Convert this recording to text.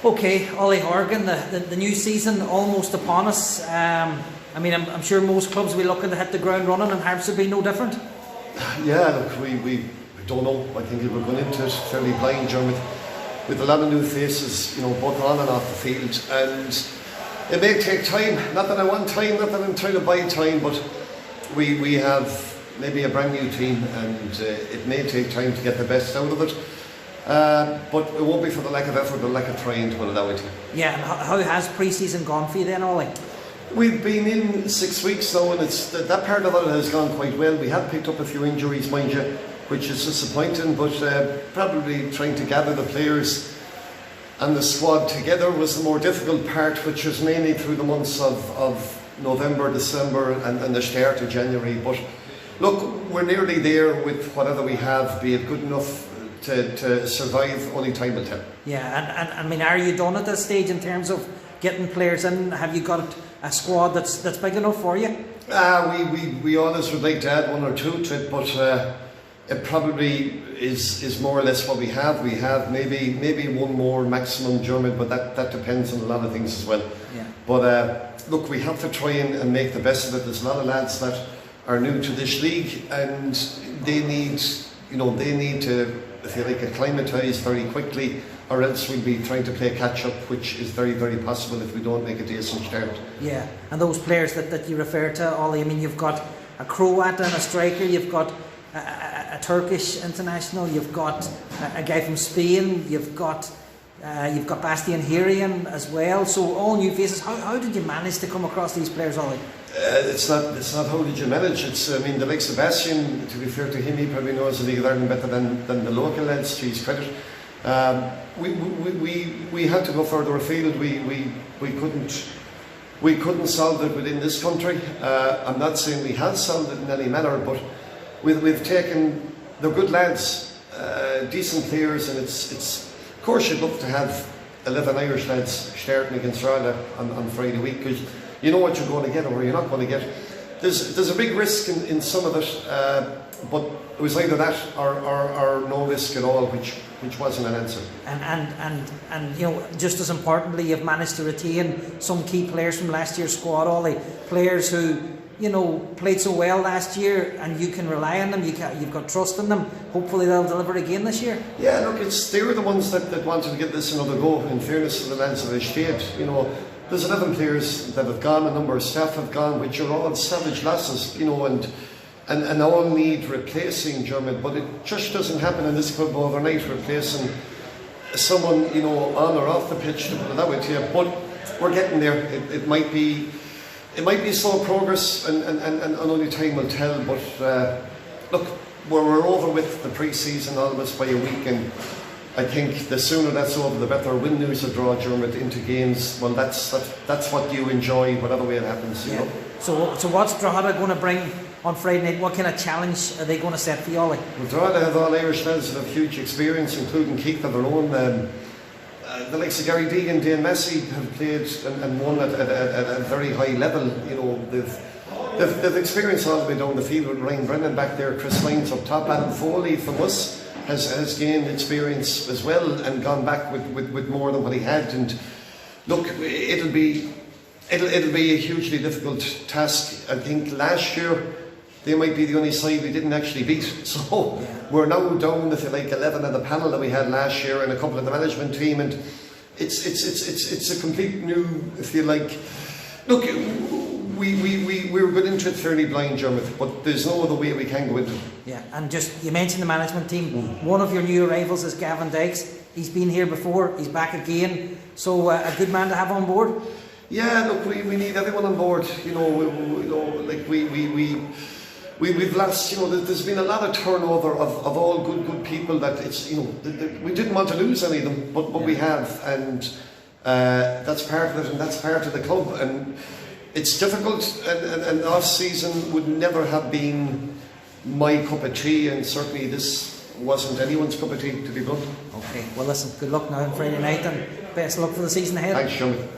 Okay, Ollie, Horgan, the new season almost upon us. I mean, I'm sure most clubs will be looking to hit the ground running, and Harps will be no different. Yeah, look, we don't know. I think we're going into it fairly blind, John, with a lot of new faces, both on and off the field. And it may take time. Not that I want time, not that I'm trying to buy time, but we have maybe a brand new team, and it may take time to get the best out of it. But it won't be for the lack of effort or lack of trying to allow it. Yeah, and how has pre-season gone for you then, Ollie? We've been in 6 weeks now, and that part of it has gone quite well. We have picked up a few injuries, mind you, which is disappointing, but probably trying to gather the players and the squad together was the more difficult part, which was mainly through the months of November, December and the start of January. But look, we're nearly there with whatever we have, be it good enough to survive. Only time will tell. Yeah, and I mean, are you done at this stage in terms of getting players in? Have you got a squad that's big enough for you? We always would like to add one or two to it, but it probably is more or less what we have. We have maybe one more maximum German, but that depends on a lot of things as well. Yeah. But look, we have to try and make the best of it. There's a lot of lads that are new to this league, and they need to, if you like, acclimatise very quickly, or else we'll be trying to play catch up, which is very, very possible if we don't make a decent start. Yeah, and those players that you refer to, Ollie, I mean, you've got a Croat and a striker, you've got a Turkish international, you've got a guy from Spain, you've got Bastian Hirian as well. So all new faces. How did you manage to come across these players, Ollie? It's not how did you manage. The likes of Bastian, to be fair to him, he probably knows the League of Ireland better than the local lads, to his credit. We had to go further afield. We couldn't solve it within this country. I'm not saying we have solved it in any manner, but we've taken, they're good lads, decent players, and it's of course you'd love to have 11 Irish lads starting against Ireland on Friday week, because you know what you're going to get or you're not going to get. There's a big risk in some of it, but it was either that or no risk at all, which wasn't an answer. And just as importantly, you've managed to retain some key players from last year's squad, Ollie. Players who played so well last year, and you can rely on them. You've got trust in them. Hopefully they'll deliver again this year. Yeah, look, they were the ones that wanted to get this another go. In fairness to the lads that have stayed, there's 11 players that have gone, a number of staff have gone, which are all savage losses, and all need replacing, German. But it just doesn't happen in this club overnight, replacing someone, on or off the pitch, to put it that way to you. But we're getting there. It might be slow progress, and only time will tell. But look, we're over with the pre-season almost by a week, and I think the sooner that's over, the better. Win, lose or draw, German, into games. Well, that's what you enjoy, whatever way it happens. You know. So what's Drogheda going to bring on Friday night? What kind of challenge are they going to set for you, Ollie? Well, Drogheda have all Irish lads that have huge experience, including Keith of their own. The likes of Gary Deegan, Dane Massey have played and won at a very high level. They've experienced all the way down the field with Ryan Brennan back there, Chris Lyons up top. Adam Foley from us has gained experience as well and gone back with more than what he had. And look, it'll be a hugely difficult task. I think last year they might be the only side we didn't actually beat. So we're now down, if you like, 11 of the panel that we had last year and a couple of the management team, and it's a complete new, if you like. Look, we were going into it fairly blind, Jermith, but there's no other way we can go into it. Yeah, and just, you mentioned the management team. One of your new arrivals is Gavin Dykes. He's been here before, he's back again, so a good man to have on board. Yeah, look, we need everyone on board. We've lost. There's been a lot of turnover of all good people. That it's we didn't want to lose any of them, but we have, and that's part of it, and that's part of the club. And it's difficult, and off season would never have been my cup of tea, and certainly this wasn't anyone's cup of tea, to be blunt. Okay, well listen, good luck now on Friday night, and best of luck for the season ahead. Thanks, Sean.